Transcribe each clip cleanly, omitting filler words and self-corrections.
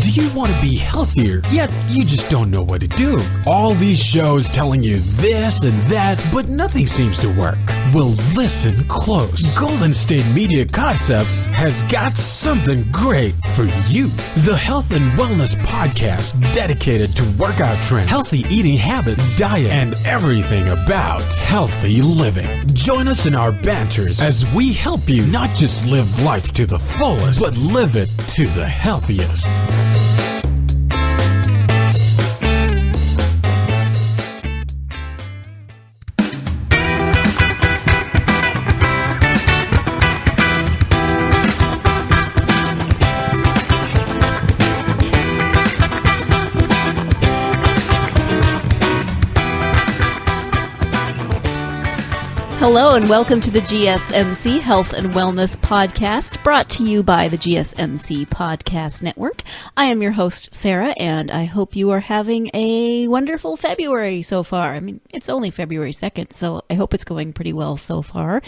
Do you want to be healthier, yet you just don't know what to do? All these shows telling you this and that, but nothing seems to work. Well, listen close. Golden State Media Concepts has got something great for you. The Health and Wellness Podcast, dedicated to workout trends, healthy eating habits, diet, and everything about healthy living. Join us in our banters as we help you not just live life to the fullest, but live it to the healthiest. Hello and welcome to the GSMC Health and Wellness Podcast, brought to you by the GSMC Podcast Network. I am your host, Sarah, and I hope you are having a wonderful February so far. I mean, it's only February 2nd, so I hope it's going pretty well so far.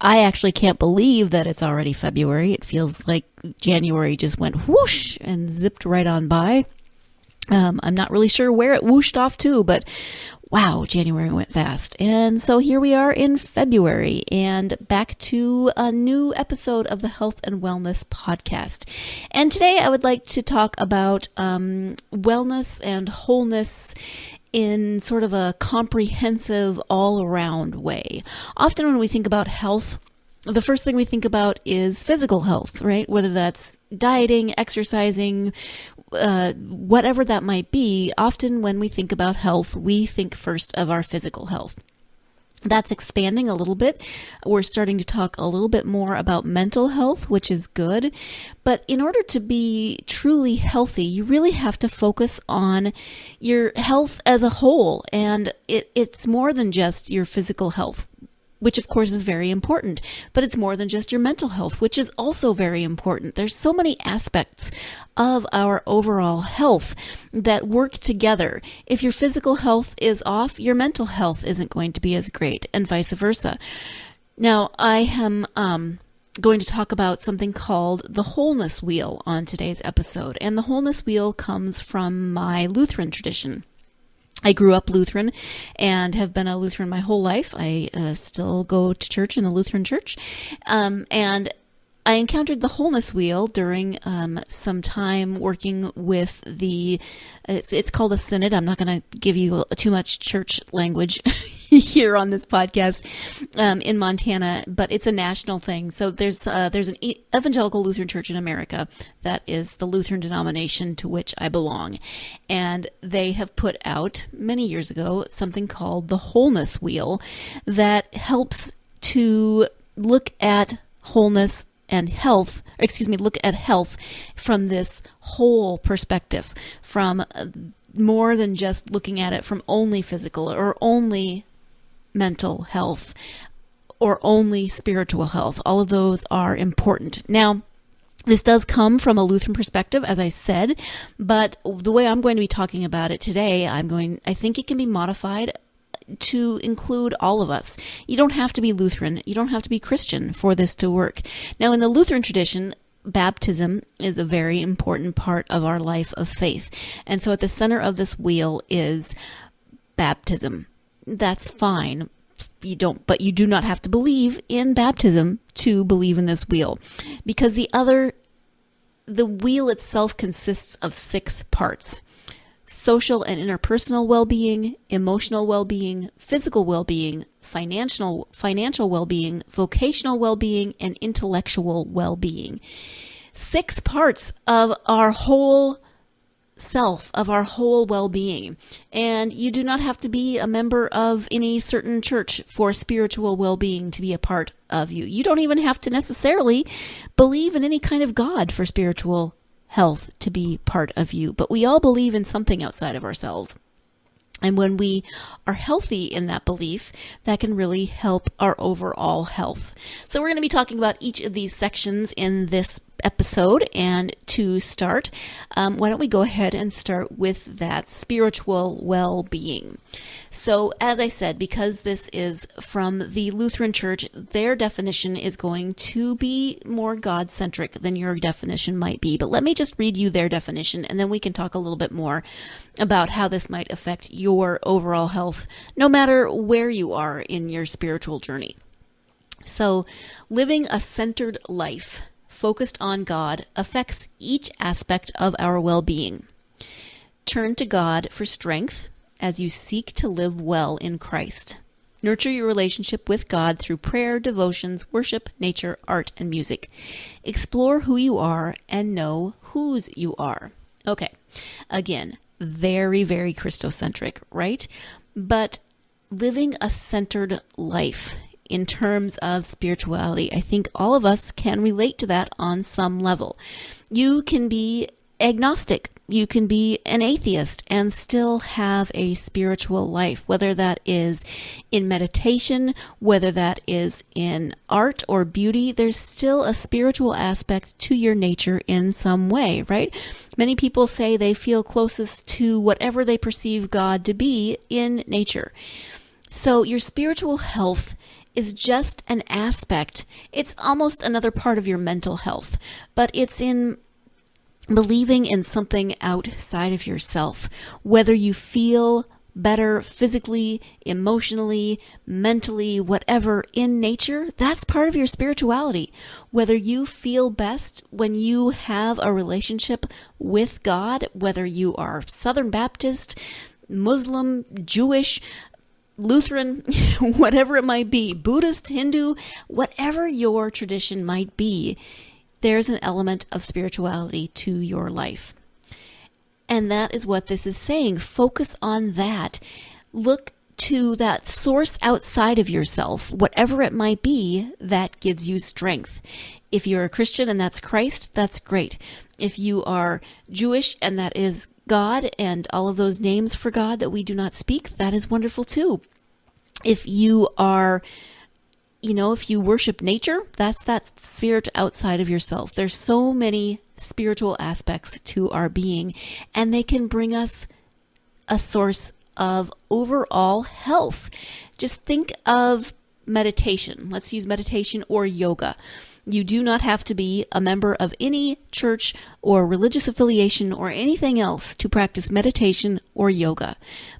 I actually can't believe that it's already February. It feels like January just went whoosh and zipped right on by. I'm not really sure where it whooshed off to, but wow, January went fast. And so here we are in February and back to a new episode of the Health and Wellness Podcast. And today I would like to talk about wellness and wholeness in sort of a comprehensive, all-around way. Often when we think about health, the first thing we think about is physical health, right? Whether that's dieting, exercising, whatever that might be. Often when we think about health, we think first of our physical health. That's expanding a little bit. We're starting to talk a little bit more about mental health, which is good. But in order to be truly healthy, you really have to focus on your health as a whole. And it's more than just your physical health, which of course is very important, but it's more than just your mental health, which is also very important. There's so many aspects of our overall health that work together. If your physical health is off, your mental health isn't going to be as great, and vice versa. Now, I am going to talk about something called the Wholeness Wheel on today's episode, and the Wholeness Wheel comes from my Lutheran tradition. I grew up Lutheran and have been a Lutheran my whole life. I still go to church in the Lutheran church. And I encountered the Wholeness Wheel during some time working with it's called a synod. I'm not going to give you too much church language here on this podcast in Montana, but it's a national thing. So there's an evangelical Lutheran church in America that is the Lutheran denomination to which I belong. And they have put out many years ago something called the Wholeness Wheel that helps to look at wholeness and health, look at health from this whole perspective, from more than just looking at it from only physical or only mental health or only spiritual health. All of those are important. Now, this does come from a Lutheran perspective, as I said, but the way I'm going to be talking about it today, I think it can be modified to include all of us. You don't have to be Lutheran. You don't have to be Christian for this to work. Now, in the Lutheran tradition, baptism is a very important part of our life of faith. And so at the center of this wheel is baptism. That's fine. But you do not have to believe in baptism to believe in this wheel, because the wheel itself consists of 6 parts: social and interpersonal well-being, emotional well-being, physical well-being, financial well-being, vocational well-being, and intellectual well-being. 6 parts of our whole self, of our whole well-being. And you do not have to be a member of any certain church for spiritual well-being to be a part of you. You don't even have to necessarily believe in any kind of God for spiritual health to be part of you, but we all believe in something outside of ourselves. And when we are healthy in that belief, that can really help our overall health. So we're going to be talking about each of these sections in this episode. And to start, why don't we go ahead and start with that spiritual well-being. So as I said, because this is from the Lutheran Church, their definition is going to be more God-centric than your definition might be. But let me just read you their definition, and then we can talk a little bit more about how this might affect your overall health, no matter where you are in your spiritual journey. So, living a centered life focused on God affects each aspect of our well-being. Turn to God for strength as you seek to live well in Christ. Nurture your relationship with God through prayer, devotions, worship, nature, art, and music. Explore who you are and know whose you are. Okay, again, very, very Christocentric, right? But living a centered life in terms of spirituality, I think all of us can relate to that on some level. You can be agnostic. You can be an atheist and still have a spiritual life, whether that is in meditation, whether that is in art or beauty. There's still a spiritual aspect to your nature in some way, right? Many people say they feel closest to whatever they perceive God to be in nature. So your spiritual health is just an aspect. It's almost another part of your mental health, but it's in believing in something outside of yourself. Whether you feel better physically, emotionally, mentally, whatever in nature, that's part of your spirituality. Whether you feel best when you have a relationship with God, whether you are Southern Baptist, Muslim, Jewish, Lutheran, whatever it might be, Buddhist, Hindu, whatever your tradition might be, there's an element of spirituality to your life. And that is what this is saying. Focus on that. Look to that source outside of yourself, whatever it might be, that gives you strength. If you're a Christian and that's Christ, that's great. If you are Jewish and that is God and all of those names for God that we do not speak, that is wonderful too. If you are, if you worship nature, that's that spirit outside of yourself. There's so many spiritual aspects to our being, and they can bring us a source of overall health. Just think of meditation. Let's use meditation or yoga. You do not have to be a member of any church or religious affiliation or anything else to practice meditation or yoga.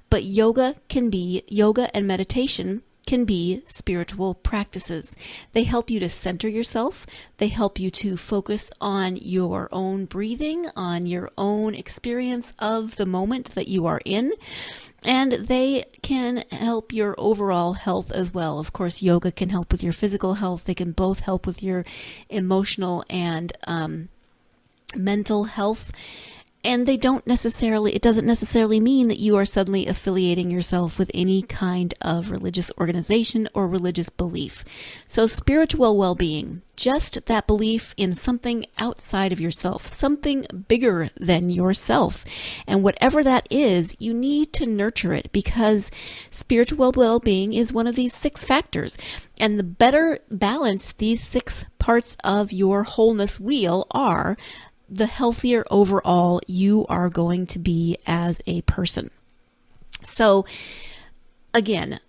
But yoga and meditation can be spiritual practices. They help you to center yourself. They help you to focus on your own breathing, on your own experience of the moment that you are in. And they can help your overall health as well. Of course, yoga can help with your physical health. They can both help with your emotional and mental health. And it doesn't necessarily mean that you are suddenly affiliating yourself with any kind of religious organization or religious belief. So spiritual well-being, just that belief in something outside of yourself, something bigger than yourself. And whatever that is, you need to nurture it, because spiritual well-being is one of these 6 factors. And the better balanced these 6 parts of your wholeness wheel are, the healthier overall you are going to be as a person. So again,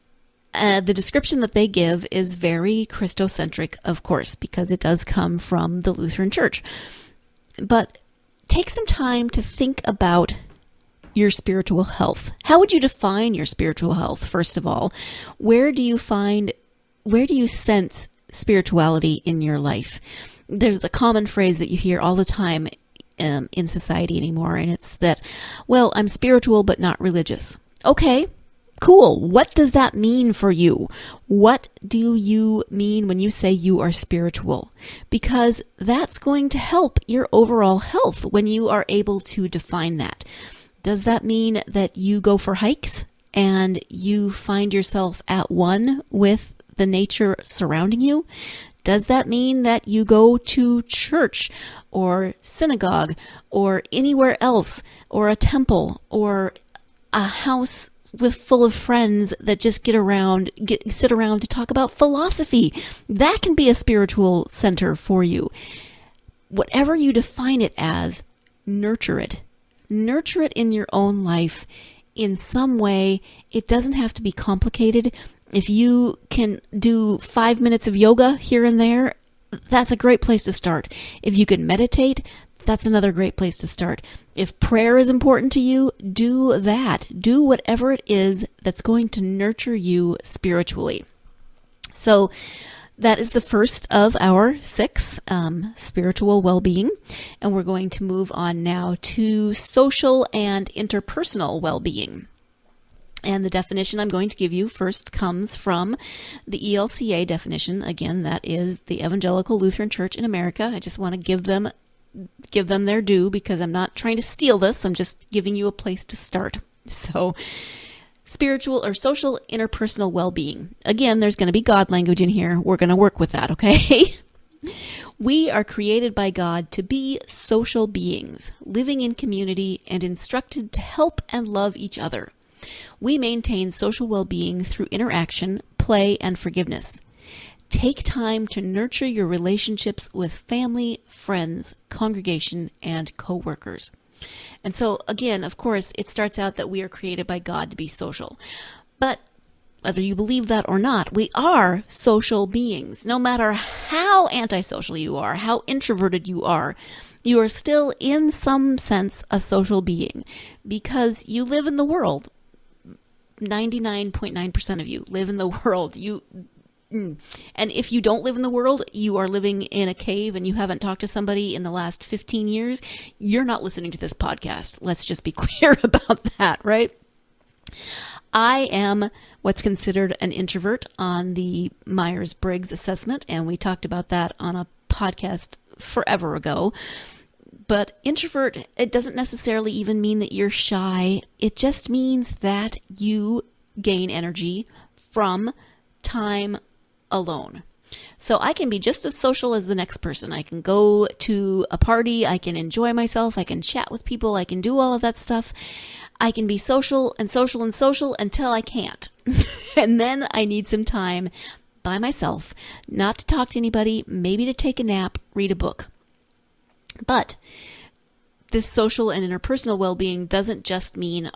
the description that they give is very Christocentric, of course, because it does come from the Lutheran Church. But take some time to think about your spiritual health. How would you define your spiritual health, first of all? Where do you sense spirituality in your life? There's a common phrase that you hear all the time in society anymore, and it's that, well, I'm spiritual but not religious. Okay, cool. What does that mean for you? What do you mean when you say you are spiritual? Because that's going to help your overall health when you are able to define that. Does that mean that you go for hikes and you find yourself at one with the nature surrounding you? Does that mean that you go to church or synagogue or anywhere else, or a temple or a house full of friends that just sit around to talk about philosophy? That can be a spiritual center for you. whatever you define it as, nurture it. Nurture it in your own life in some way. It doesn't have to be complicated. If you can do 5 minutes of yoga here and there, that's a great place to start. If you can meditate, that's another great place to start. If prayer is important to you, do that. Do whatever it is that's going to nurture you spiritually. So that is the first of our 6, spiritual well-being. And we're going to move on now to social and interpersonal well-being. And the definition I'm going to give you first comes from the ELCA definition. Again, that is the Evangelical Lutheran Church in America. I just want to give them their due because I'm not trying to steal this. I'm just giving you a place to start. So, spiritual or social interpersonal well-being. Again, there's going to be God language in here. We're going to work with that, okay? We are created by God to be social beings, living in community and instructed to help and love each other. We maintain social well-being through interaction, play, and forgiveness. Take time to nurture your relationships with family, friends, congregation, and co-workers. And so, again, of course, it starts out that we are created by God to be social. But whether you believe that or not, we are social beings. No matter how antisocial you are, how introverted you are still, in some sense, a social being because you live in the world. 99.9% of you live in the world. And if you don't live in the world, you are living in a cave and you haven't talked to somebody in the last 15 years, you're not listening to this podcast. Let's just be clear about that, right? I am what's considered an introvert on the Myers-Briggs assessment, and we talked about that on a podcast forever ago. But introvert, it doesn't necessarily even mean that you're shy. It just means that you gain energy from time alone. So I can be just as social as the next person. I can go to a party. I can enjoy myself. I can chat with people. I can do all of that stuff. I can be social and social and social until I can't. And then I need some time by myself, not to talk to anybody, maybe to take a nap, read a book. But this social and interpersonal well-being doesn't just mean,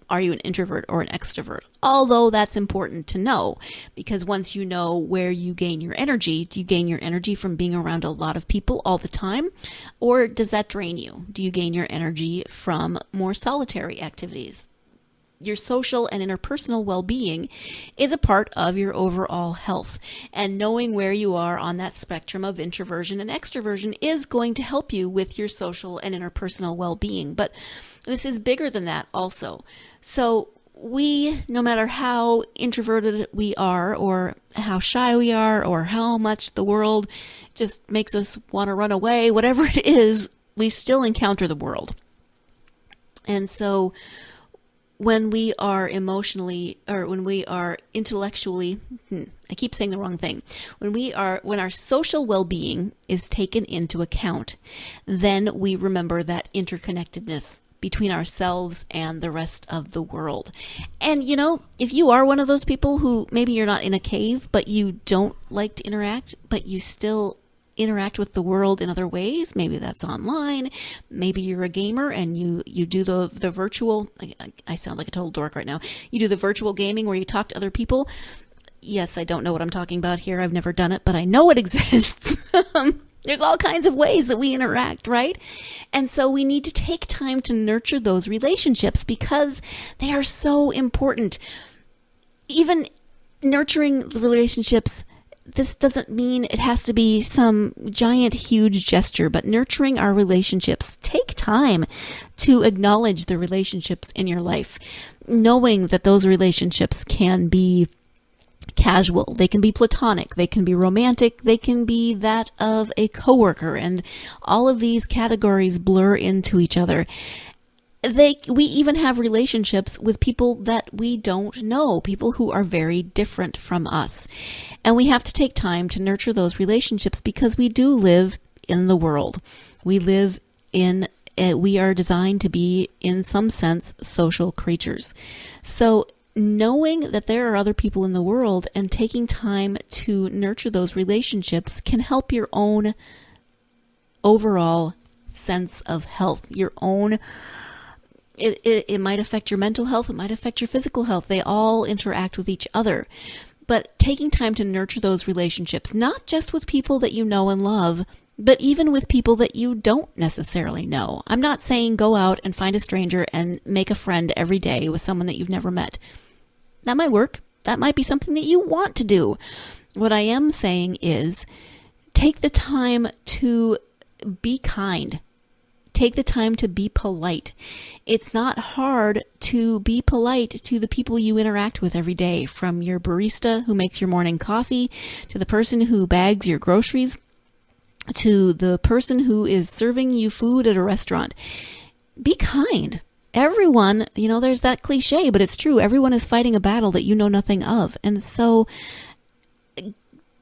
are you an introvert or an extrovert? Although that's important to know, because once you know where you gain your energy, do you gain your energy from being around a lot of people all the time? Or does that drain you? Do you gain your energy from more solitary activities? Your social and interpersonal well-being is a part of your overall health. And knowing where you are on that spectrum of introversion and extroversion is going to help you with your social and interpersonal well-being. But this is bigger than that also. So we, no matter how introverted we are or how shy we are or how much the world just makes us want to run away, whatever it is, we still encounter the world. And so when we are emotionally, or when we are intellectually, I keep saying the wrong thing. When our social well-being is taken into account, then we remember that interconnectedness between ourselves and the rest of the world. And you know, if you are one of those people who maybe you're not in a cave, but you don't like to interact, but you still interact with the world in other ways. Maybe that's online. Maybe you're a gamer and you do the virtual, I sound like a total dork right now. You do the virtual gaming where you talk to other people. Yes, I don't know what I'm talking about here. I've never done it, but I know it exists. There's all kinds of ways that we interact, right? And so we need to take time to nurture those relationships because they are so important. Even nurturing the relationships, this doesn't mean it has to be some giant, huge gesture, but nurturing our relationships, take time to acknowledge the relationships in your life, knowing that those relationships can be casual, they can be platonic, they can be romantic, they can be that of a coworker, and all of these categories blur into each other. We even have relationships with people that we don't know, people who are very different from us. And we have to take time to nurture those relationships because we do live in the world. We are designed to be, in some sense, social creatures. So knowing that there are other people in the world and taking time to nurture those relationships can help your own overall sense of health, your own. It might affect your mental health. It might affect your physical health. They all interact with each other. But taking time to nurture those relationships, not just with people that you know and love, but even with people that you don't necessarily know. I'm not saying go out and find a stranger and make a friend every day with someone that you've never met. That might work. That might be something that you want to do. What I am saying is take the time to be kind. Take the time to be polite. It's not hard to be polite to the people you interact with every day, from your barista who makes your morning coffee, to the person who bags your groceries, to the person who is serving you food at a restaurant. Be kind. Everyone, there's that cliche, but it's true. Everyone is fighting a battle that you know nothing of. And so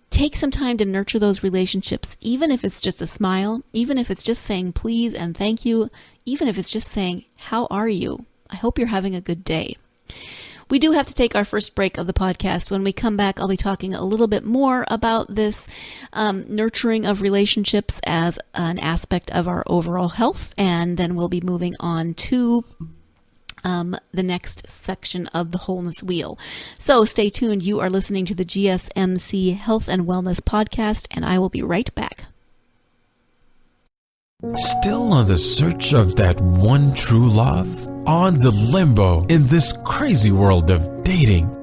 take some time to nurture those relationships, even if it's just a smile, even if it's just saying please and thank you, even if it's just saying, how are you? I hope you're having a good day. We do have to take our first break of the podcast. When we come back, I'll be talking a little bit more about this nurturing of relationships as an aspect of our overall health, and then we'll be moving on to the next section of the Wholeness Wheel. So stay tuned. You are listening to the GSMC Health and Wellness Podcast, and I will be right back. Still on the search of that one true love? On the limbo in this crazy world of dating,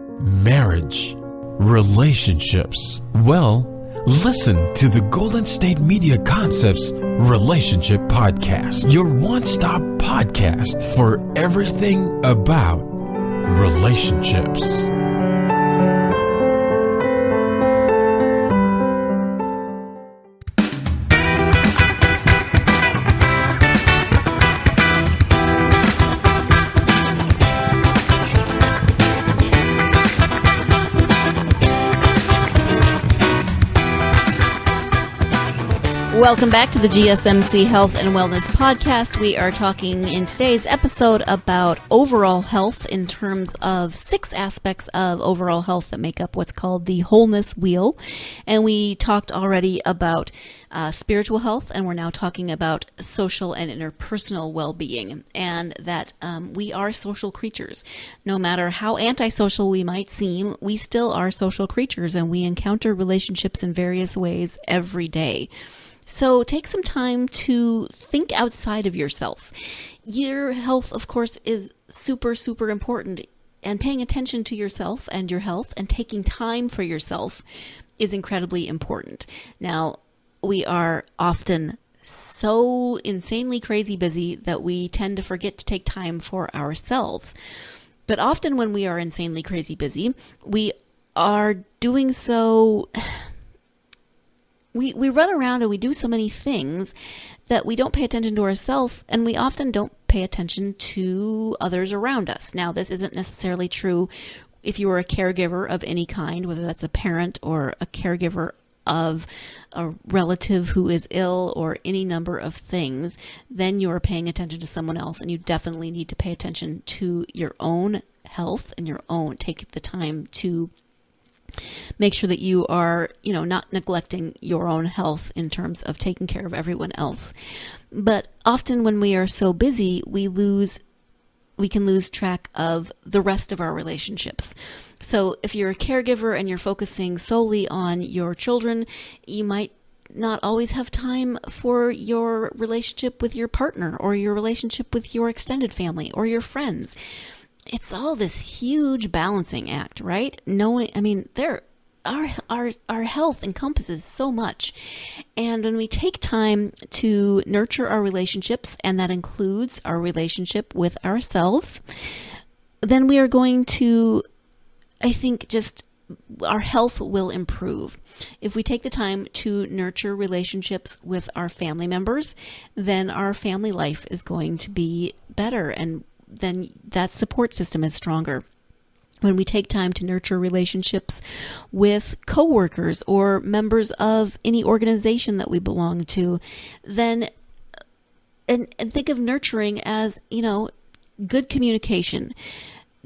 marriage, relationships? Well, listen to the Golden State Media Concepts Relationship Podcast, your one-stop podcast for everything about relationships. Welcome back to the GSMC Health and Wellness Podcast. We are talking in today's episode about overall health in terms of 6 aspects of overall health that make up what's called the Wholeness Wheel. And we talked already about spiritual health, and we're now talking about social and interpersonal well-being, and that we are social creatures. No matter how antisocial we might seem, we still are social creatures, and we encounter relationships in various ways every day. So take some time to think outside of yourself. Your health, of course, is super, super important, and paying attention to yourself and your health and taking time for yourself is incredibly important. Now, we are often so insanely crazy busy that we tend to forget to take time for ourselves. But often when we are insanely crazy busy, we are doing so... We run around and we do so many things that we don't pay attention to ourselves, and we often don't pay attention to others around us. Now, this isn't necessarily true if you are a caregiver of any kind, whether that's a parent or a caregiver of a relative who is ill or any number of things. Then you are paying attention to someone else, and you definitely need to pay attention to your own health and take the time to make sure that you are, not neglecting your own health in terms of taking care of everyone else. But often when we are so busy, we can lose track of the rest of our relationships. So if you're a caregiver and you're focusing solely on your children, you might not always have time for your relationship with your partner or your relationship with your extended family or your friends. It's all this huge balancing act, right? Our health encompasses so much. And when we take time to nurture our relationships, and that includes our relationship with ourselves, then we are going to, our health will improve. If we take the time to nurture relationships with our family members, then our family life is going to be better, and then that support system is stronger. When we take time to nurture relationships with coworkers or members of any organization that we belong to, then and think of nurturing as, good communication,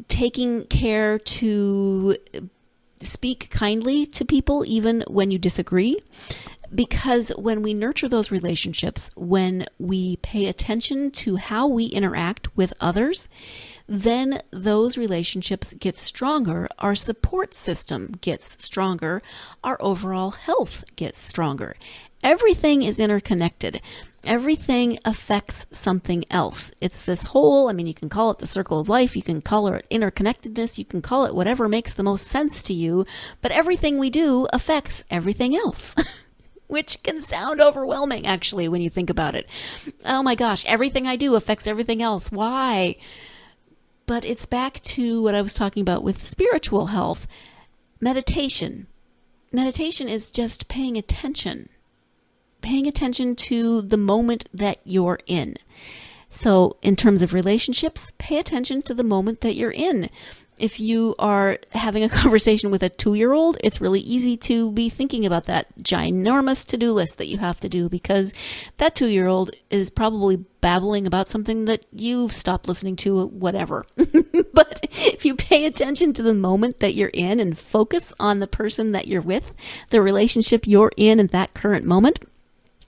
taking care to speak kindly to people even when you disagree, Because when we nurture those relationships, when we pay attention to how we interact with others, then those relationships get stronger, our support system gets stronger, our overall health gets stronger. Everything is interconnected. Everything affects something else. It's this whole, you can call it the circle of life, you can call it interconnectedness, you can call it whatever makes the most sense to you, but everything we do affects everything else. Which can sound overwhelming, actually, when you think about it. Oh my gosh, everything I do affects everything else. Why? But it's back to what I was talking about with spiritual health. Meditation. Meditation is just paying attention to the moment that you're in. So in terms of relationships, pay attention to the moment that you're in. If you are having a conversation with a 2-year-old, it's really easy to be thinking about that ginormous to-do list that you have to do, because that 2-year-old is probably babbling about something that you've stopped listening to, whatever. But if you pay attention to the moment that you're in and focus on the person that you're with, the relationship you're in at that current moment,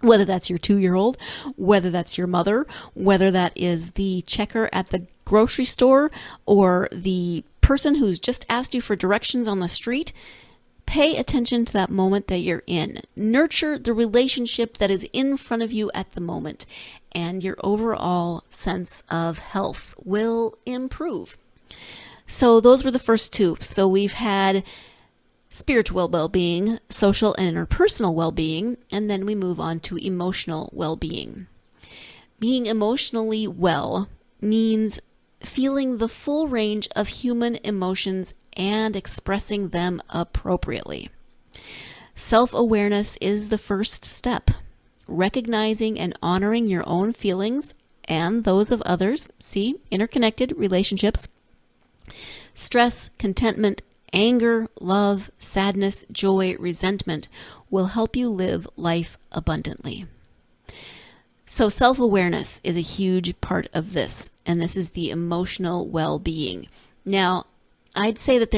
whether that's your 2-year-old, whether that's your mother, whether that is the checker at the grocery store, or the person who's just asked you for directions on the street, pay attention to that moment that you're in. Nurture the relationship that is in front of you at the moment, and your overall sense of health will improve. So those were the first two. So we've had spiritual well-being, social and interpersonal well-being, and then we move on to emotional well-being. Being emotionally well means feeling the full range of human emotions and expressing them appropriately. Self-awareness is the first step. Recognizing and honoring your own feelings and those of others, see, interconnected relationships, stress, contentment, anger, love, sadness, joy, resentment will help you live life abundantly. So self-awareness is a huge part of this, and this is the emotional well-being. Now, I'd say that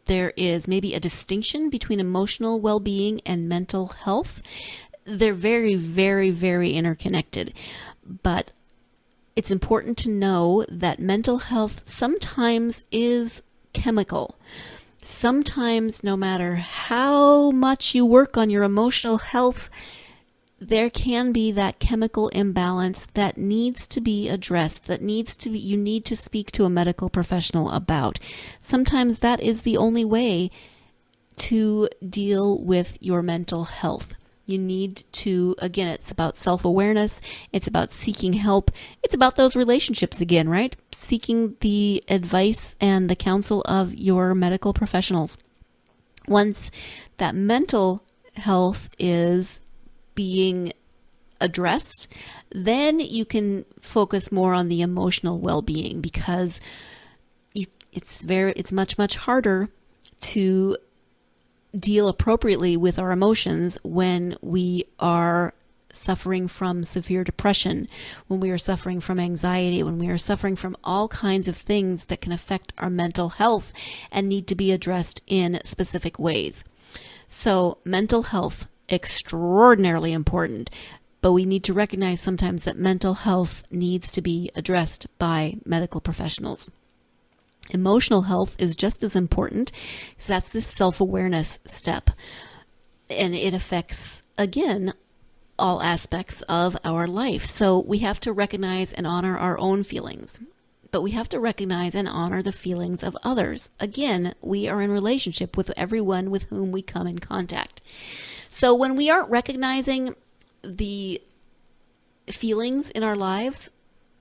there is maybe a distinction between emotional well-being and mental health. They're very, very, very interconnected, but it's important to know that mental health sometimes is chemical. Sometimes, no matter how much you work on your emotional health, there can be that chemical imbalance that needs to be addressed, you need to speak to a medical professional about. Sometimes that is the only way to deal with your mental health. You need to, again, it's about self-awareness, it's about seeking help, it's about those relationships again, right? Seeking the advice and the counsel of your medical professionals. Once that mental health is being addressed, then you can focus more on the emotional well-being, because it's much harder to deal appropriately with our emotions when we are suffering from severe depression, when we are suffering from anxiety, when we are suffering from all kinds of things that can affect our mental health and need to be addressed in specific ways. So mental health, extraordinarily important, but we need to recognize sometimes that mental health needs to be addressed by medical professionals. Emotional health is just as important, because that's this self-awareness step. And it affects, again, all aspects of our life. So we have to recognize and honor our own feelings, but we have to recognize and honor the feelings of others. Again, we are in relationship with everyone with whom we come in contact. So when we aren't recognizing the feelings in our lives,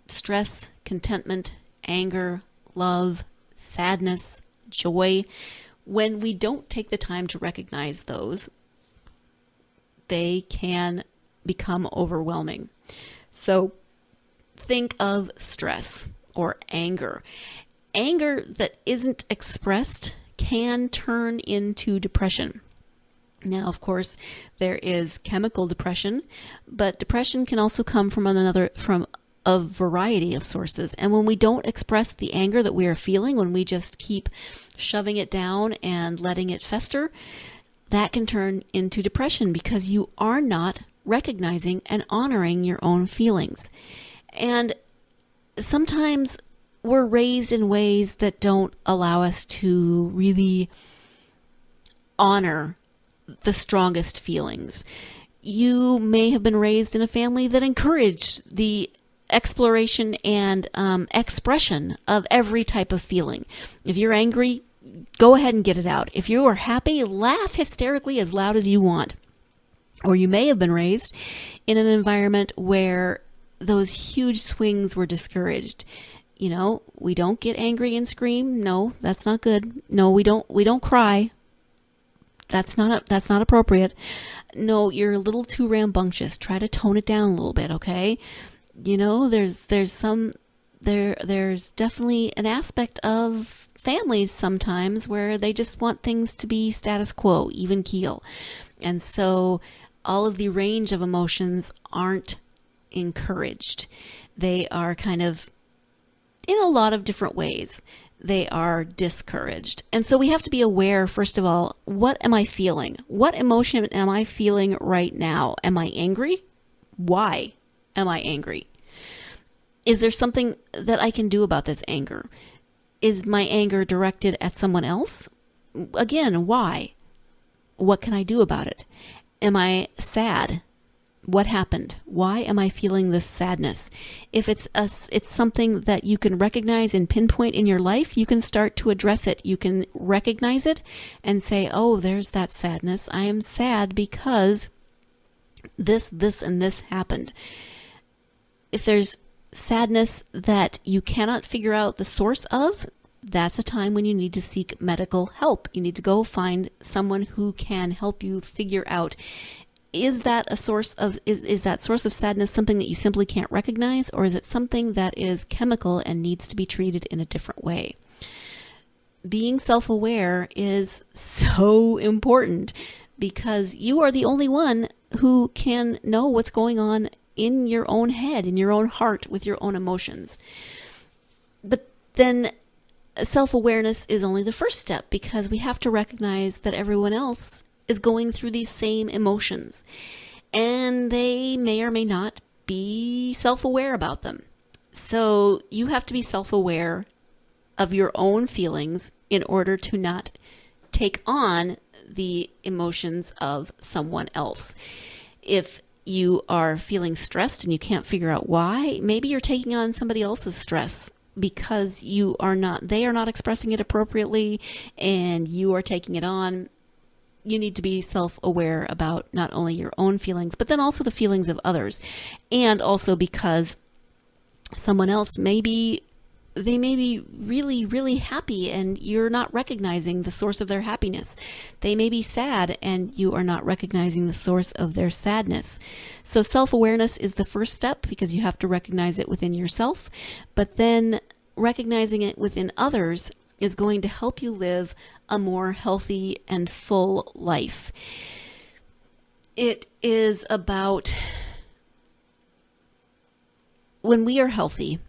stress, contentment, anger, love, sadness, joy, when we don't take the time to recognize those, they can become overwhelming. So think of stress or anger. Anger that isn't expressed can turn into depression. Now, of course, there is chemical depression, but depression can also come from a variety of sources. And when we don't express the anger that we are feeling, when we just keep shoving it down and letting it fester, that can turn into depression because you are not recognizing and honoring your own feelings. And sometimes we're raised in ways that don't allow us to really honor the strongest feelings. You may have been raised in a family that encouraged the exploration and expression of every type of feeling. If you're angry, go ahead and get it out. If you are happy, laugh hysterically as loud as you want. Or you may have been raised in an environment where those huge swings were discouraged. You know, we don't get angry and scream. No, that's not good. No, we don't cry. That's not appropriate. No, you're a little too rambunctious. Try to tone it down a little bit, okay? You know, there's definitely an aspect of families sometimes where they just want things to be status quo, even keel. And so all of the range of emotions aren't encouraged. They are kind of, in a lot of different ways, they are discouraged. And so we have to be aware, first of all, what am I feeling? What emotion am I feeling right now? Am I angry? Why am I angry? Is there something that I can do about this anger? Is my anger directed at someone else? Again, why? What can I do about it? Am I sad? What happened? Why am I feeling this sadness? If it's something that you can recognize and pinpoint in your life, you can start to address it. You can recognize it and say, oh, there's that sadness. I am sad because this, and this happened. If there's sadness that you cannot figure out the source of, that's a time when you need to seek medical help. You need to go find someone who can help you figure out, is that source of sadness something that you simply can't recognize, or is it something that is chemical and needs to be treated in a different way? Being self-aware is so important because you are the only one who can know what's going on in your own head, in your own heart, with your own emotions. But then self-awareness is only the first step because we have to recognize that everyone else is going through these same emotions and they may or may not be self-aware about them. So you have to be self-aware of your own feelings in order to not take on the emotions of someone else. If you are feeling stressed and you can't figure out why, maybe you're taking on somebody else's stress because they are not expressing it appropriately and you are taking it on. You need to be self-aware about not only your own feelings, but then also the feelings of others. And also because someone else they may be really, really happy and you're not recognizing the source of their happiness. They may be sad and you are not recognizing the source of their sadness. So self-awareness is the first step because you have to recognize it within yourself, but then recognizing it within others is going to help you live a more healthy and full life. It is about when we are healthy,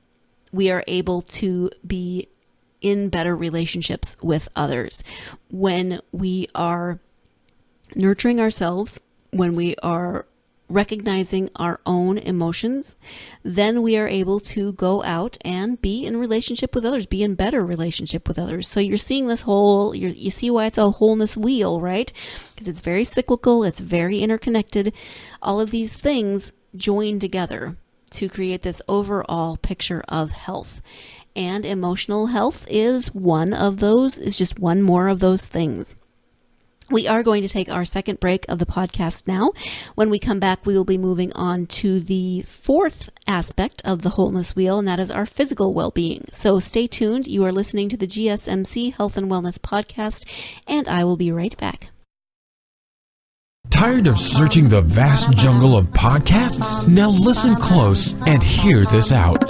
we are able to be in better relationships with others. When we are nurturing ourselves, when we are recognizing our own emotions, then we are able to go out and be in relationship with others, be in better relationship with others. So you're seeing this you see why it's a wholeness wheel, right? Because it's very cyclical, it's very interconnected. All of these things join together to create this overall picture of health. And emotional health is just one more of those things. We are going to take our second break of the podcast now. When we come back, we will be moving on to the fourth aspect of the Wholeness Wheel, and that is our physical well-being. So stay tuned. You are listening to the GSMC Health and Wellness Podcast, and I will be right back. Tired of searching the vast jungle of podcasts? Now listen close and hear this out.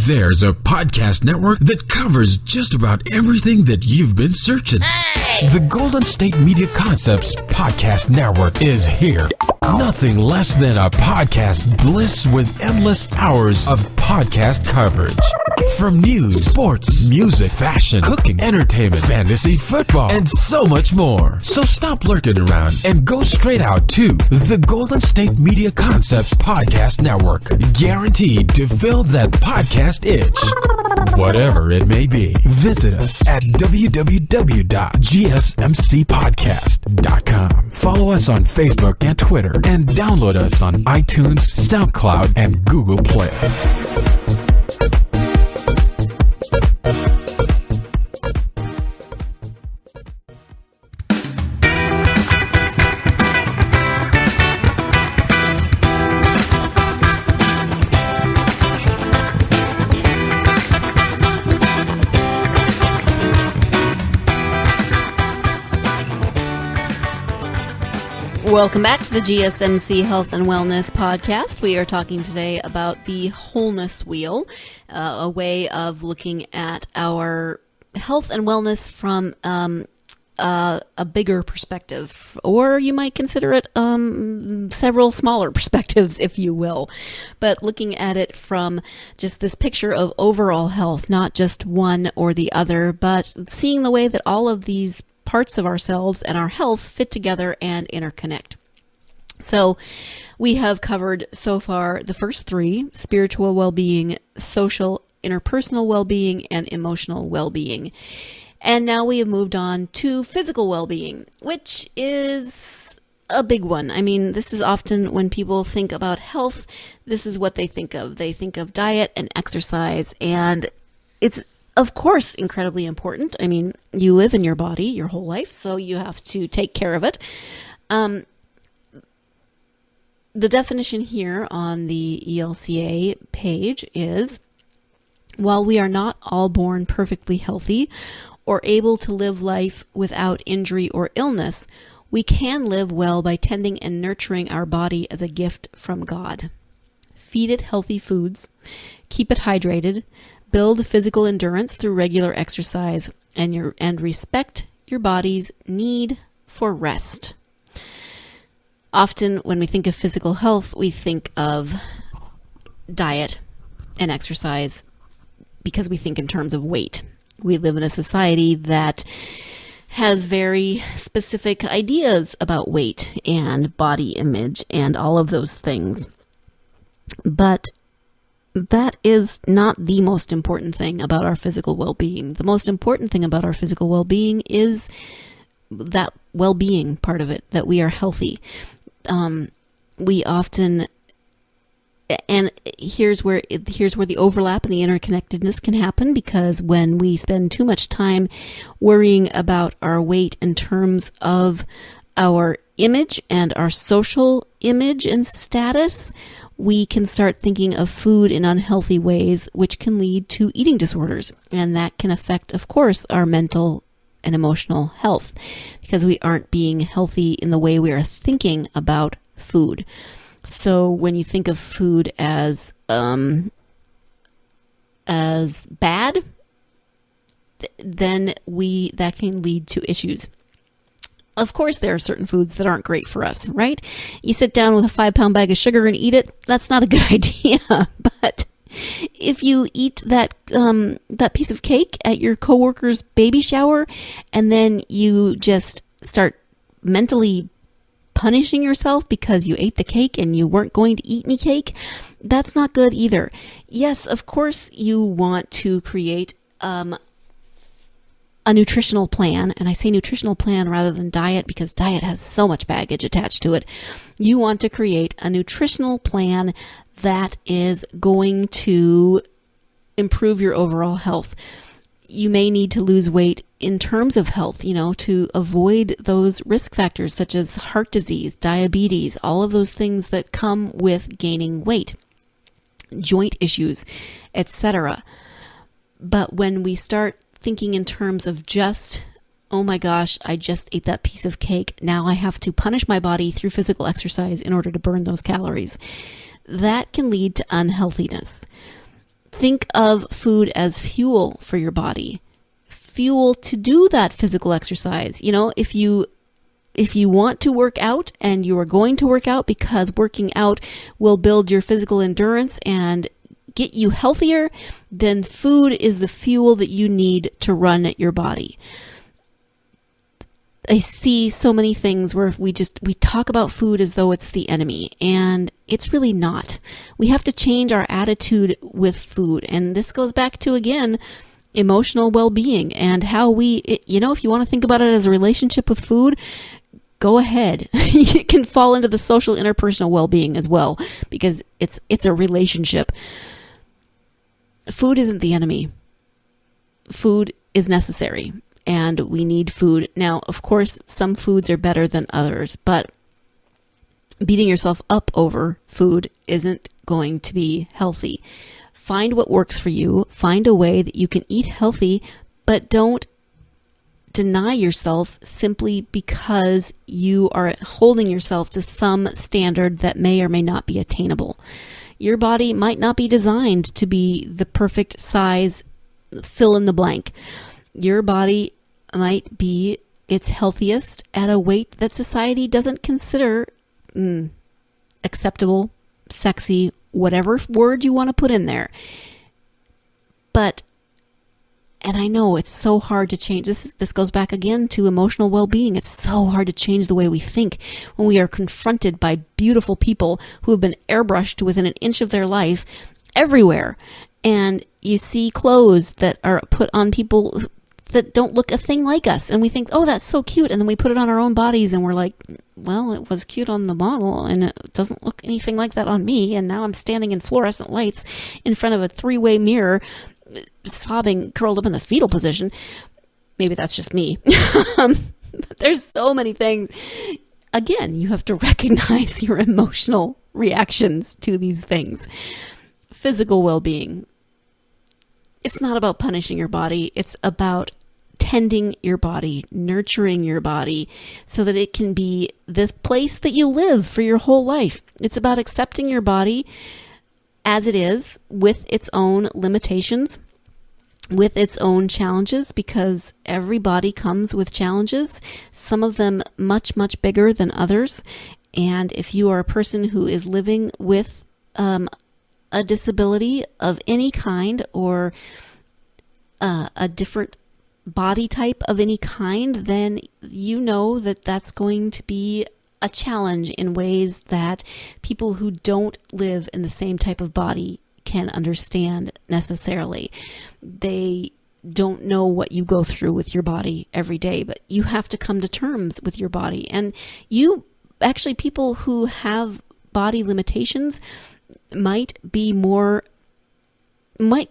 There's a podcast network that covers just about everything that you've been searching. The Golden State Media Concepts Podcast Network is here. Nothing less than a podcast bliss with endless hours of podcast coverage. From news, sports, music, fashion, cooking, entertainment, fantasy, football, and so much more. So stop lurking around and go straight out to the Golden State Media Concepts Podcast Network. Guaranteed to fill that podcast itch. Whatever it may be. Visit us at www.gsmcpodcast.com. Follow us on Facebook and Twitter, and download us on iTunes, SoundCloud, and Google Play. Welcome back to the GSMC Health and Wellness Podcast. We are talking today about the Wholeness Wheel, a way of looking at our health and wellness from a bigger perspective, or you might consider it several smaller perspectives, if you will. But looking at it from just this picture of overall health, not just one or the other, but seeing the way that all of these parts of ourselves and our health fit together and interconnect. So we have covered so far the first three: spiritual well-being, social, interpersonal well-being, and emotional well-being. And now we have moved on to physical well-being, which is a big one. I mean, this is often when people think about health, this is what they think of. They think of diet and exercise, and it's of course incredibly important. I mean, you live in your body your whole life, so you have to take care of it. The definition here on the ELCA page is, while we are not all born perfectly healthy or able to live life without injury or illness, we can live well by tending and nurturing our body as a gift from God. Feed it healthy foods, keep it hydrated, build physical endurance through regular exercise, and respect your body's need for rest. Often when we think of physical health, we think of diet and exercise because we think in terms of weight. We live in a society that has very specific ideas about weight and body image and all of those things. But that is not the most important thing about our physical well-being. The most important thing about our physical well-being is that well-being part of it, that we are healthy. We often, and here's where the overlap and the interconnectedness can happen, because when we spend too much time worrying about our weight in terms of our image and our social image and status, we can start thinking of food in unhealthy ways, which can lead to eating disorders. And that can affect, of course, our mental and emotional health, because we aren't being healthy in the way we are thinking about food. So when you think of food as bad, then that can lead to issues. Of course, there are certain foods that aren't great for us, right? You sit down with a 5-pound bag of sugar and eat it, that's not a good idea. But if you eat that piece of cake at your coworker's baby shower, and then you just start mentally punishing yourself because you ate the cake and you weren't going to eat any cake, that's not good either. Yes, of course, you want to create a nutritional plan, and I say nutritional plan rather than diet because diet has so much baggage attached to it. You want to create a nutritional plan that is going to improve your overall health. You may need to lose weight in terms of health, to avoid those risk factors such as heart disease, diabetes, all of those things that come with gaining weight, joint issues, etc. But when we start thinking in terms of just, oh my gosh, I just ate that piece of cake, now I have to punish my body through physical exercise in order to burn those calories, that can lead to unhealthiness. Think of food as fuel for your body, fuel to do that physical exercise. If you want to work out and you are going to work out because working out will build your physical endurance and get you healthier, then food is the fuel that you need to run your body. I see so many things where we talk about food as though it's the enemy, and it's really not. We have to change our attitude with food. And this goes back to, again, emotional well-being and how if you want to think about it as a relationship with food, go ahead. You can fall into the social interpersonal well-being as well, because it's a relationship. Food isn't the enemy. Food is necessary. And we need food. Now, of course, some foods are better than others, but beating yourself up over food isn't going to be healthy. Find what works for you. Find a way that you can eat healthy, but don't deny yourself simply because you are holding yourself to some standard that may or may not be attainable. Your body might not be designed to be the perfect size, fill in the blank. Your body might be its healthiest at a weight that society doesn't consider acceptable, sexy, whatever word you want to put in there. And I know it's so hard to change. This goes back again to emotional well-being. It's so hard to change the way we think when we are confronted by beautiful people who have been airbrushed to within an inch of their life everywhere. And you see clothes that are put on people that don't look a thing like us. And we think, oh, that's so cute. And then we put it on our own bodies and we're like, well, it was cute on the model and it doesn't look anything like that on me. And now I'm standing in fluorescent lights in front of a 3-way mirror, sobbing, curled up in the fetal position. Maybe that's just me. But there's so many things. Again, you have to recognize your emotional reactions to these things. Physical well-being. It's not about punishing your body. It's about tending your body, nurturing your body so that it can be the place that you live for your whole life. It's about accepting your body as it is, with its own limitations, with its own challenges, because every body comes with challenges, some of them much, much bigger than others. And if you are a person who is living with a disability of any kind, or a different body type of any kind, then you know that that's going to be a challenge in ways that people who don't live in the same type of body can understand necessarily. They don't know what you go through with your body every day, but you have to come to terms with your body. And people who have body limitations might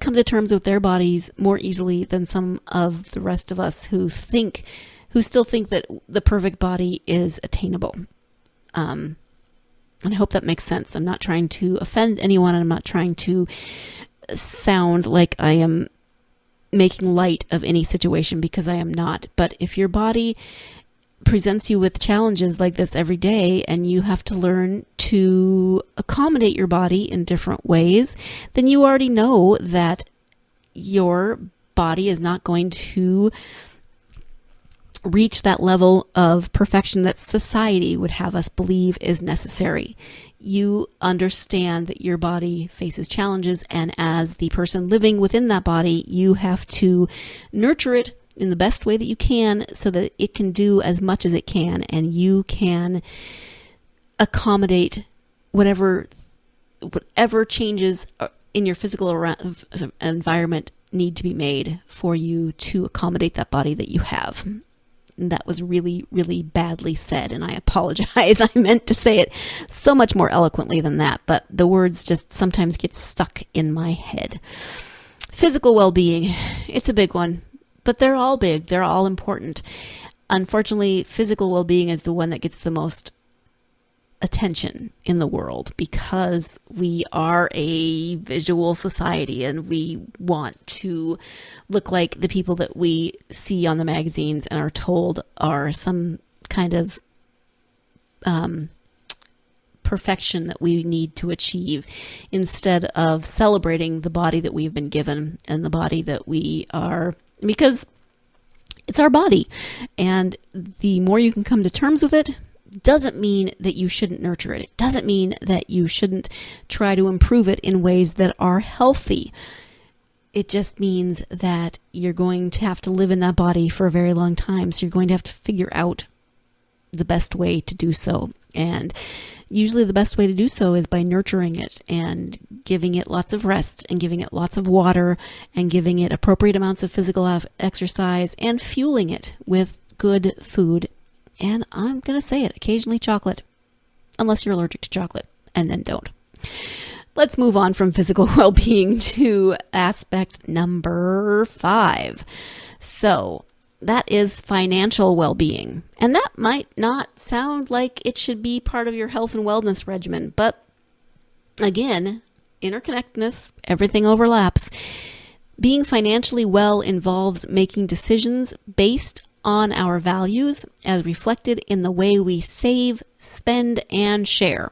come to terms with their bodies more easily than some of the rest of us who still think that the perfect body is attainable. And I hope that makes sense. I'm not trying to offend anyone, and I'm not trying to sound like I am making light of any situation, because I am not. But if your body presents you with challenges like this every day, and you have to learn to accommodate your body in different ways, then you already know that your body is not going to reach that level of perfection that society would have us believe is necessary. You understand that your body faces challenges, and as the person living within that body, you have to nurture it in the best way that you can so that it can do as much as it can, and you can accommodate whatever changes in your physical environment need to be made for you to accommodate that body that you have. And that was really, really badly said, and I apologize. I meant to say it so much more eloquently than that, but the words just sometimes get stuck in my head. Physical well-being, it's a big one. But they're all big. They're all important. Unfortunately, physical well-being is the one that gets the most attention in the world, because we are a visual society and we want to look like the people that we see on the magazines and are told are some kind of perfection that we need to achieve, instead of celebrating the body that we've been given and the body that we are, because it's our body. And the more you can come to terms with it, doesn't mean that you shouldn't nurture it. It doesn't mean that you shouldn't try to improve it in ways that are healthy. It just means that you're going to have to live in that body for a very long time. So you're going to have to figure out the best way to do so. And usually the best way to do so is by nurturing it and giving it lots of rest and giving it lots of water and giving it appropriate amounts of physical exercise and fueling it with good food. And I'm going to say it, occasionally chocolate, unless you're allergic to chocolate, and then don't. Let's move on from physical well-being to aspect number 5. So that is financial well-being. And that might not sound like it should be part of your health and wellness regimen, but again, interconnectedness, everything overlaps. Being financially well involves making decisions based on our values as reflected in the way we save, spend, and share.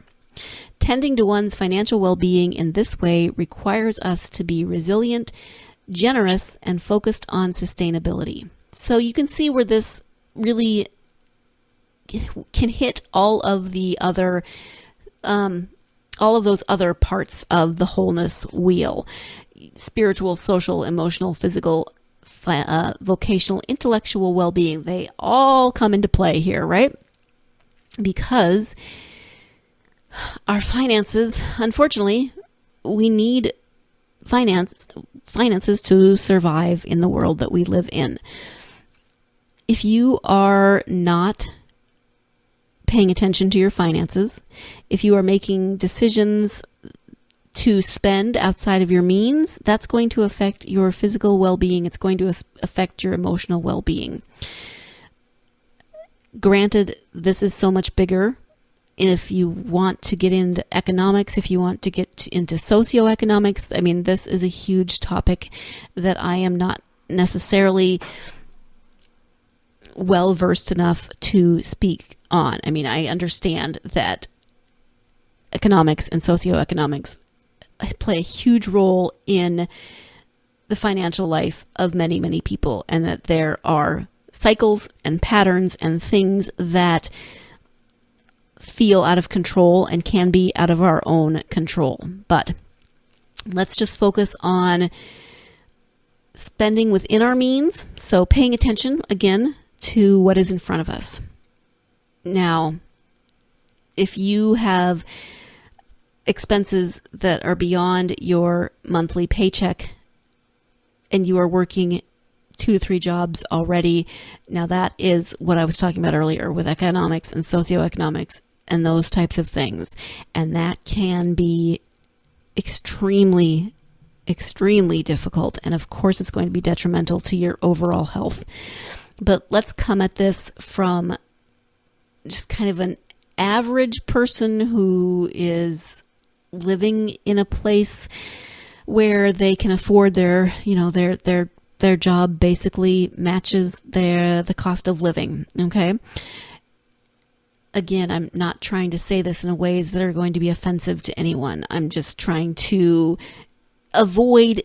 Tending to one's financial well-being in this way requires us to be resilient, generous, and focused on sustainability. So you can see where this really can hit all of the other, all of those other parts of the wholeness wheel: spiritual, social, emotional, physical, vocational, intellectual well-being. They all come into play here, right? Because our finances, unfortunately, we need finances to survive in the world that we live in. If you are not paying attention to your finances, if you are making decisions to spend outside of your means, that's going to affect your physical well-being. It's going to affect your emotional well-being. Granted, this is so much bigger. If you want to get into economics, if you want to get into socioeconomics, I mean, this is a huge topic that I am not necessarily well-versed enough to speak on. I mean, I understand that economics and socioeconomics play a huge role in the financial life of many, many people, and that there are cycles and patterns and things that feel out of control and can be out of our own control. But let's just focus on spending within our means. So paying attention, again, to what is in front of us. Now, if you have expenses that are beyond your monthly paycheck and you are working 2 to 3 jobs already, now that is what I was talking about earlier with economics and socioeconomics and those types of things. And that can be extremely, extremely difficult. And of course, it's going to be detrimental to your overall health. But let's come at this from just kind of an average person who is living in a place where they can afford their job basically matches the cost of living. Okay. Again, I'm not trying to say this in ways that are going to be offensive to anyone. I'm just trying to avoid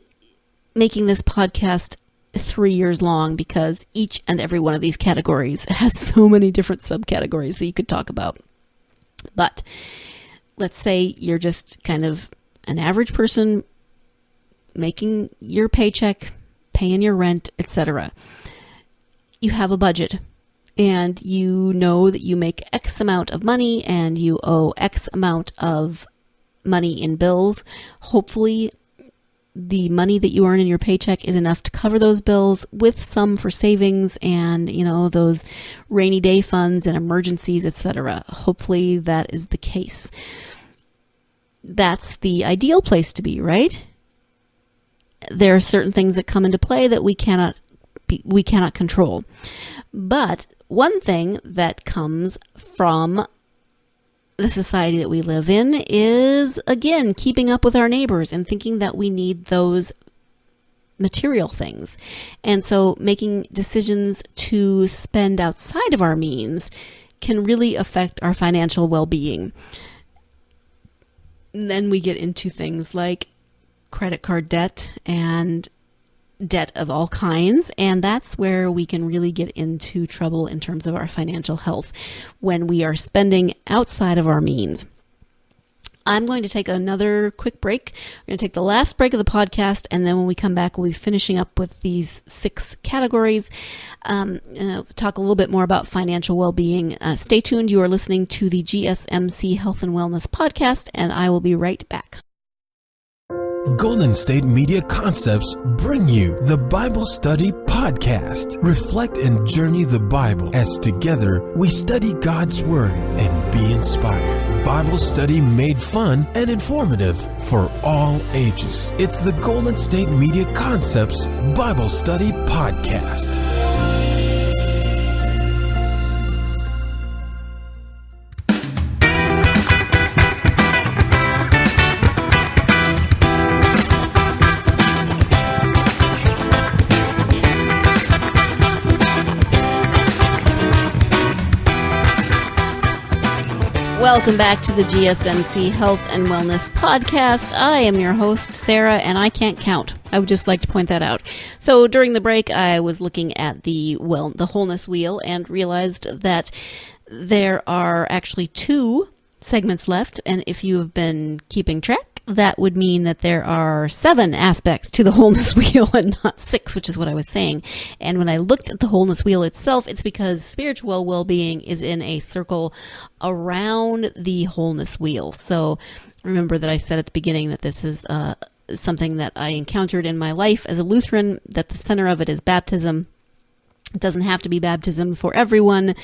making this podcast 3 years long, because each and every one of these categories has so many different subcategories that you could talk about. But let's say you're just kind of an average person making your paycheck, paying your rent, etc. You have a budget and you know that you make X amount of money and you owe X amount of money in bills. Hopefully the money that you earn in your paycheck is enough to cover those bills, with some for savings and, those rainy day funds and emergencies, etc. Hopefully that is the case. That's the ideal place to be, right? There are certain things that come into play that we cannot control. But one thing that comes from the society that we live in is, again, keeping up with our neighbors and thinking that we need those material things. And so making decisions to spend outside of our means can really affect our financial well-being. And then we get into things like credit card debt and debt of all kinds, and that's where we can really get into trouble in terms of our financial health when we are spending outside of our means. I'm going to take another quick break. We're going to take the last break of the podcast, and then when we come back, we'll be finishing up with these 6 categories. Talk a little bit more about financial well-being. Stay tuned. You are listening to the GSMC Health and Wellness Podcast, and I will be right back. Golden State Media Concepts bring you the Bible Study Podcast. Reflect and journey the Bible as together we study God's Word and be inspired. Bible study made fun and informative for all ages. It's the Golden State Media Concepts Bible Study Podcast. Welcome back to the GSMC Health and Wellness Podcast. I am your host, Sarah, and I can't count. I would just like to point that out. So during the break, I was looking at the Wholeness Wheel and realized that there are actually 2 segments left. And if you have been keeping track, that would mean that there are 7 aspects to the Wholeness Wheel and not 6, which is what I was saying. And when I looked at the Wholeness Wheel itself, it's because spiritual well-being is in a circle around the Wholeness Wheel. So remember that I said at the beginning that this is something that I encountered in my life as a Lutheran, that the center of it is baptism. It doesn't have to be baptism for everyone,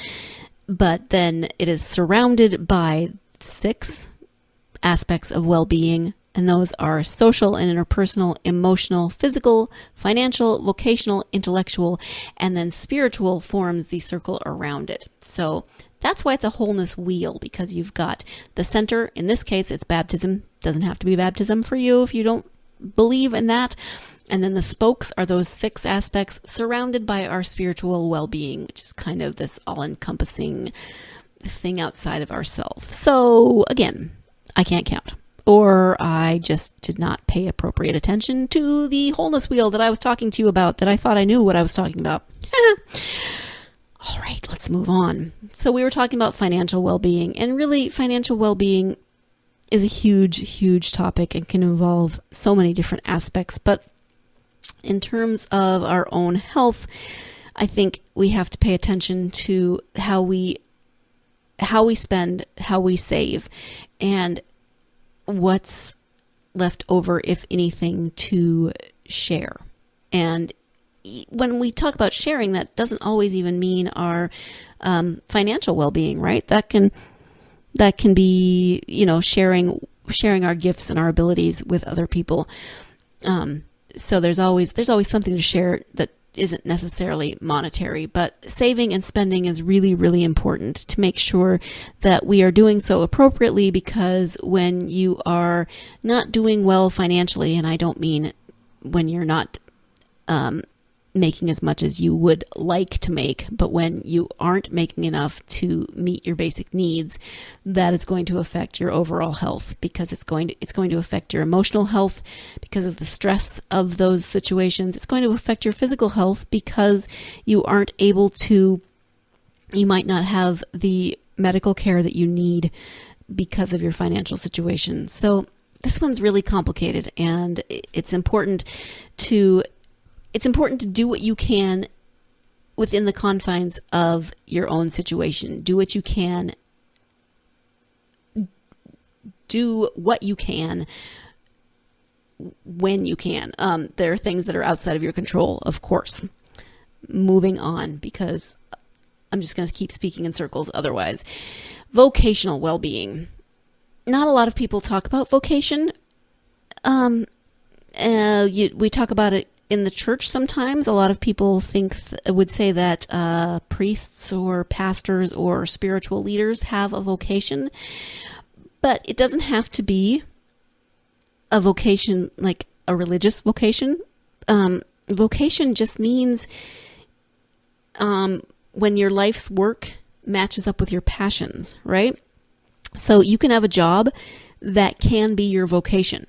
but then it is surrounded by 6 aspects of well-being, and those are social and interpersonal, emotional, physical, financial, vocational, intellectual, and then spiritual forms the circle around it. So that's why it's a wholeness wheel, because you've got the center. In this case, it's baptism. Doesn't have to be baptism for you if you don't believe in that. And then the spokes are those 6 aspects surrounded by our spiritual well-being, which is kind of this all-encompassing thing outside of ourselves. So again, I can't count, or I just did not pay appropriate attention to the wholeness wheel that I was talking to you about, that I thought I knew what I was talking about. All right, let's move on. So we were talking about financial well-being, and really financial well-being is a huge, huge topic and can involve so many different aspects. But in terms of our own health, I think we have to pay attention to how we spend, how we save, and what's left over, if anything, to share. And when we talk about sharing, that doesn't always even mean our financial well-being, right? That can be, sharing our gifts and our abilities with other people. So there's always something to share that isn't necessarily monetary, but saving and spending is really, really important to make sure that we are doing so appropriately, because when you are not doing well financially, and I don't mean when you're not making as much as you would like to make, but when you aren't making enough to meet your basic needs, that is going to affect your overall health, because it's going to affect your emotional health because of the stress of those situations. It's going to affect your physical health because you might not have the medical care that you need because of your financial situation. So this one's really complicated, and it's important to do what you can within the confines of your own situation. Do what you can. Do what you can when you can. There are things that are outside of your control, of course. Moving on, because I'm just going to keep speaking in circles otherwise. Vocational well-being. Not a lot of people talk about vocation. We talk about it in the church sometimes. A lot of people would say that priests or pastors or spiritual leaders have a vocation, but it doesn't have to be a vocation like a religious vocation. Vocation just means when your life's work matches up with your passions, right? So you can have a job that can be your vocation.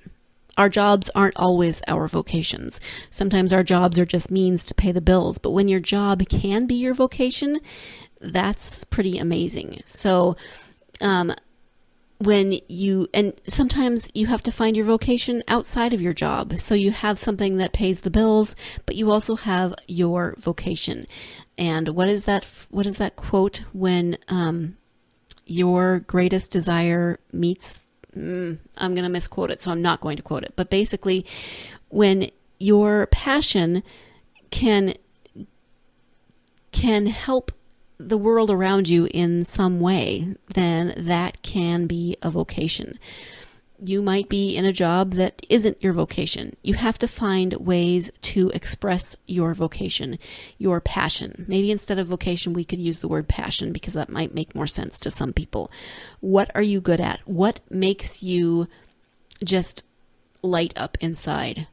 our jobs aren't always our vocations. Sometimes our jobs are just means to pay the bills. But when your job can be your vocation, that's pretty amazing. So, and sometimes you have to find your vocation outside of your job. So you have something that pays the bills, but you also have your vocation. And what is that quote when your greatest desire meets, I'm going to misquote it, so I'm not going to quote it. But basically, when your passion can help the world around you in some way, then that can be a vocation. You might be in a job that isn't your vocation. You have to find ways to express your vocation, your passion. Maybe instead of vocation, we could use the word passion because that might make more sense to some people. What are you good at? What makes you just light up inside?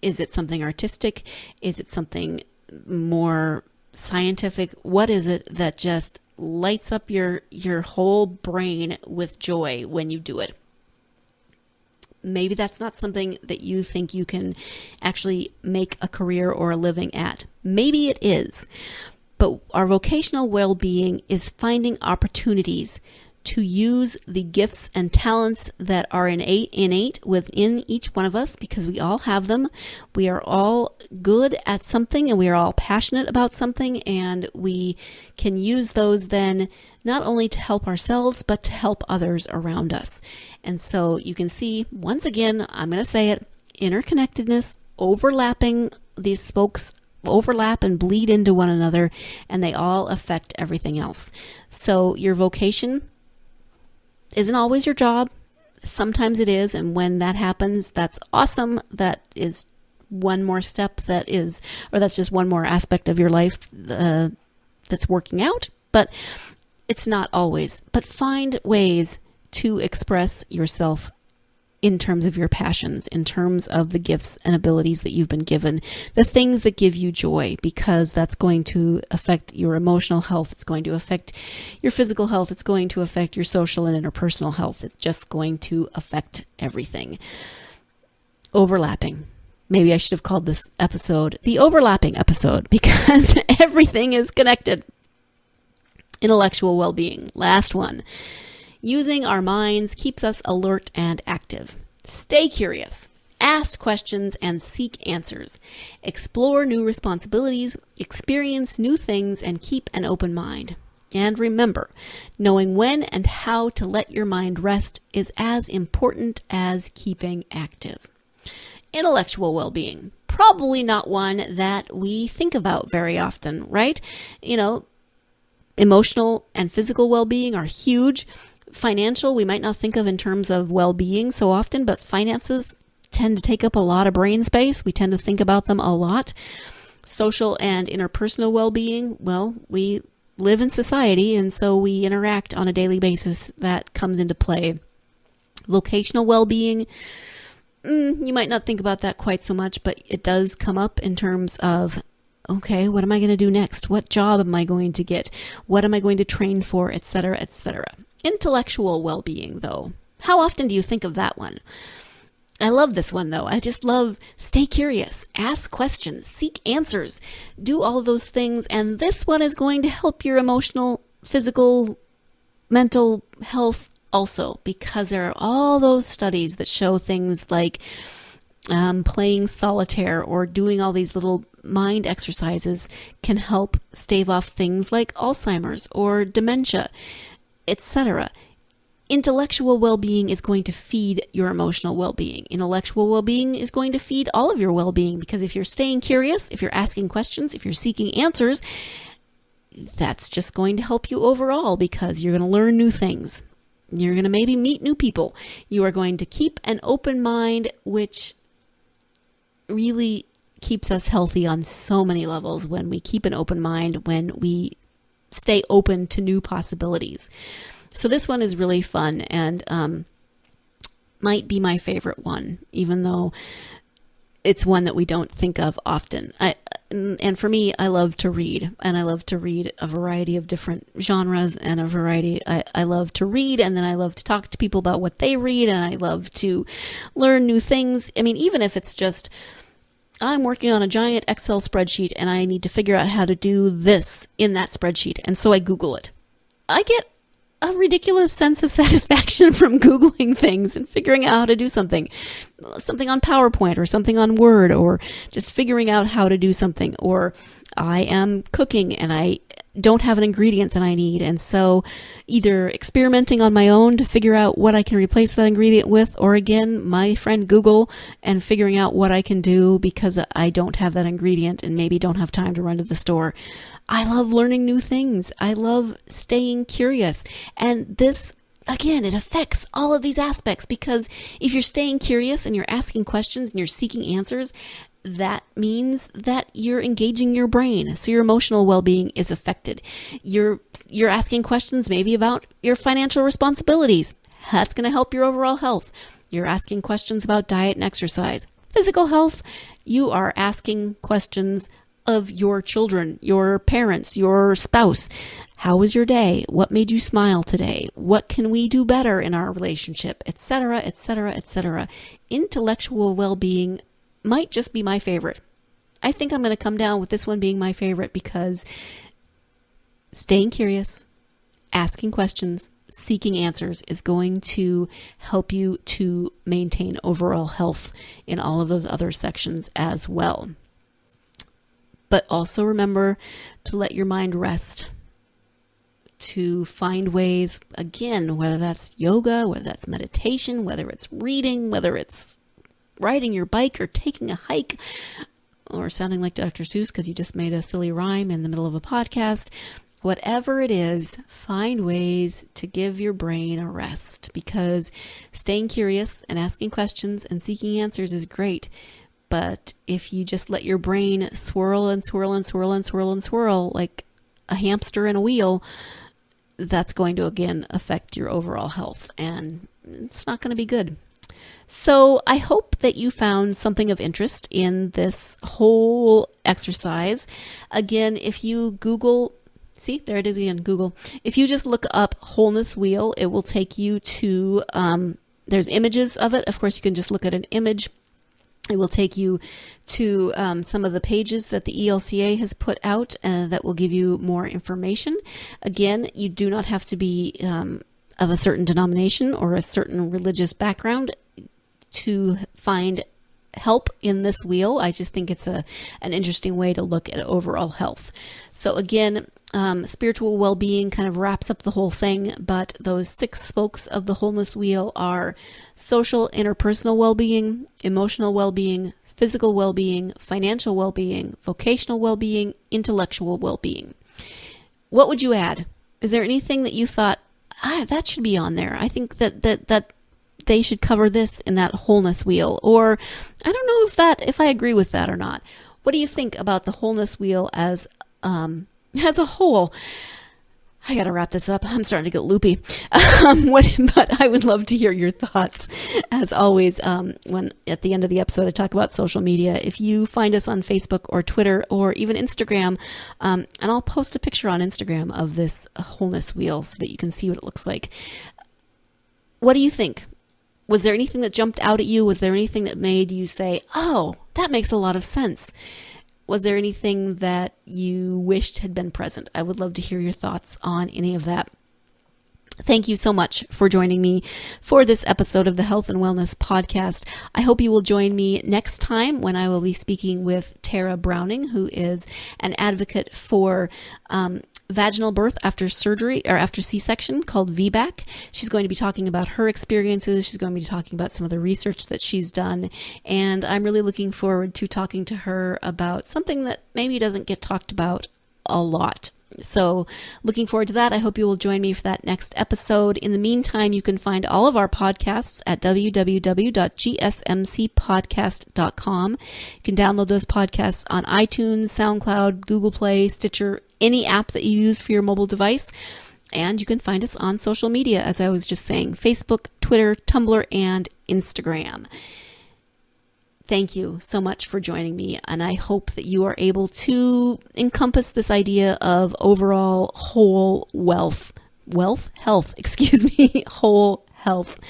Is it something artistic? Is it something more scientific? What is it that just lights up your whole brain with joy when you do it? Maybe that's not something that you think you can actually make a career or a living at. Maybe it is. But our vocational well-being is finding opportunities to use the gifts and talents that are innate within each one of us, because we all have them. We are all good at something and we are all passionate about something, and we can use those then not only to help ourselves, but to help others around us. And so you can see, once again, I'm going to say it, interconnectedness, overlapping, these spokes overlap and bleed into one another, and they all affect everything else. So your vocation isn't always your job. Sometimes it is, and when that happens, that's awesome. That is one more step that's just one more aspect of your life that's working out, but it's not always. But find ways to express yourself in terms of your passions, in terms of the gifts and abilities that you've been given, the things that give you joy, because that's going to affect your emotional health. It's going to affect your physical health. It's going to affect your social and interpersonal health. It's just going to affect everything. Overlapping. Maybe I should have called this episode the overlapping episode, because everything is connected. Intellectual well-being. Last one. Using our minds keeps us alert and active. Stay curious. Ask questions and seek answers. Explore new responsibilities, experience new things, and keep an open mind. And remember, knowing when and how to let your mind rest is as important as keeping active. Intellectual well-being. Probably not one that we think about very often, right? Emotional and physical well-being are huge. Financial, we might not think of in terms of well-being so often, but finances tend to take up a lot of brain space. We tend to think about them a lot. Social and interpersonal well-being, well, we live in society, and so we interact on a daily basis. That comes into play. Vocational well-being, you might not think about that quite so much, but it does come up in terms of, okay, what am I going to do next? What job am I going to get? What am I going to train for, etc., etc. Intellectual well-being, though. How often do you think of that one? I love this one, though. I just love stay curious, ask questions, seek answers, do all of those things. And this one is going to help your emotional, physical, mental health also, because there are all those studies that show things like playing solitaire or doing all these little mind exercises can help stave off things like Alzheimer's or dementia, etc. Intellectual well-being is going to feed your emotional well-being. Intellectual well-being is going to feed all of your well-being, because if you're staying curious, if you're asking questions, if you're seeking answers, that's just going to help you overall, because you're going to learn new things. You're going to maybe meet new people. You are going to keep an open mind, which really keeps us healthy on so many levels. When we keep an open mind, when we stay open to new possibilities. So this one is really fun, and might be my favorite one, even though it's one that we don't think of often. And for me, I love to read, and I love to read a variety of different genres and a variety. I love to read, and then I love to talk to people about what they read, and I love to learn new things. I mean, even if it's just, I'm working on a giant Excel spreadsheet and I need to figure out how to do this in that spreadsheet. And so I Google it. I get a ridiculous sense of satisfaction from Googling things and figuring out how to do something on PowerPoint or something on Word, or just figuring out how to do something. Or I am cooking and I don't have an ingredient that I need. And so either experimenting on my own to figure out what I can replace that ingredient with, or again, my friend Google and figuring out what I can do because I don't have that ingredient and maybe don't have time to run to the store. I love learning new things. I love staying curious. And this, again, it affects all of these aspects, because if you're staying curious and you're asking questions and you're seeking answers, that means that you're engaging your brain. So your emotional well-being is affected. You're asking questions maybe about your financial responsibilities. That's going to help your overall health. You're asking questions about diet and exercise. Physical health, you are asking questions of your children, your parents, your spouse. How was your day? What made you smile today? What can we do better in our relationship? Etc., etc., etc. Intellectual well-being might just be my favorite. I think I'm going to come down with this one being my favorite, because staying curious, asking questions, seeking answers is going to help you to maintain overall health in all of those other sections as well. But also remember to let your mind rest, to find ways, again, whether that's yoga, whether that's meditation, whether it's reading, whether it's riding your bike or taking a hike, or sounding like Dr. Seuss because you just made a silly rhyme in the middle of a podcast. Whatever it is, find ways to give your brain a rest, because staying curious and asking questions and seeking answers is great. But if you just let your brain swirl and swirl and swirl and swirl and swirl like a hamster in a wheel, that's going to, again, affect your overall health, and it's not going to be good. So I hope that you found something of interest in this whole exercise. Again, if you Google, see, there it is again, Google. If you just look up Wholeness Wheel, it will take you to, there's images of it. Of course, you can just look at an image. It will take you to some of the pages that the ELCA has put out that will give you more information. Again, you do not have to be of a certain denomination or a certain religious background to find help in this wheel. I just think it's an interesting way to look at overall health. So again, spiritual well-being kind of wraps up the whole thing, but those 6 spokes of the wholeness wheel are social, interpersonal well-being, emotional well-being, physical well-being, financial well-being, vocational well-being, intellectual well-being. What would you add? Is there anything that you thought, that should be on there? I think that they should cover this in that wholeness wheel. Or I don't know if I agree with that or not. What do you think about the wholeness wheel as a whole? I got to wrap this up. I'm starting to get loopy. But I would love to hear your thoughts. As always, when at the end of the episode I talk about social media, if you find us on Facebook or Twitter or even Instagram, and I'll post a picture on Instagram of this wholeness wheel so that you can see what it looks like. What do you think? Was there anything that jumped out at you? Was there anything that made you say, oh, that makes a lot of sense? Was there anything that you wished had been present? I would love to hear your thoughts on any of that. Thank you so much for joining me for this episode of the Health and Wellness Podcast. I hope you will join me next time when I will be speaking with Tara Browning, who is an advocate for vaginal birth after surgery or after C-section, called VBAC. She's going to be talking about her experiences. She's going to be talking about some of the research that she's done. And I'm really looking forward to talking to her about something that maybe doesn't get talked about a lot. So looking forward to that. I hope you will join me for that next episode. In the meantime, you can find all of our podcasts at www.gsmcpodcast.com. You can download those podcasts on iTunes, SoundCloud, Google Play, Stitcher, any app that you use for your mobile device. And you can find us on social media, as I was just saying, Facebook, Twitter, Tumblr, and Instagram. Thank you so much for joining me, and I hope that you are able to encompass this idea of overall whole health, whole health.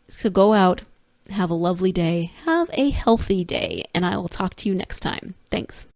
So go out, have a lovely day, have a healthy day, and I will talk to you next time. Thanks.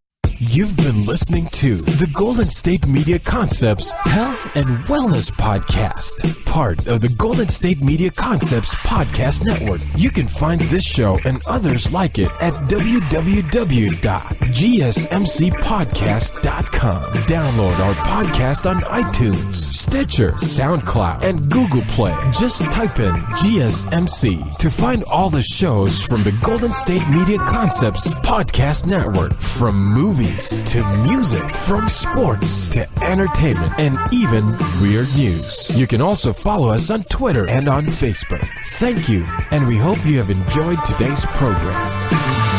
You've been listening to the Golden State Media Concepts Health and Wellness Podcast, part of the Golden State Media Concepts Podcast Network. You can find this show and others like it at www.gsmcpodcast.com. Download our podcast on iTunes, Stitcher, SoundCloud, and Google Play. Just type in GSMC to find all the shows from the Golden State Media Concepts Podcast Network, from movies to music, from sports to entertainment, and even weird news. You can also follow us on Twitter and on Facebook. Thank you, and we hope you have enjoyed today's program.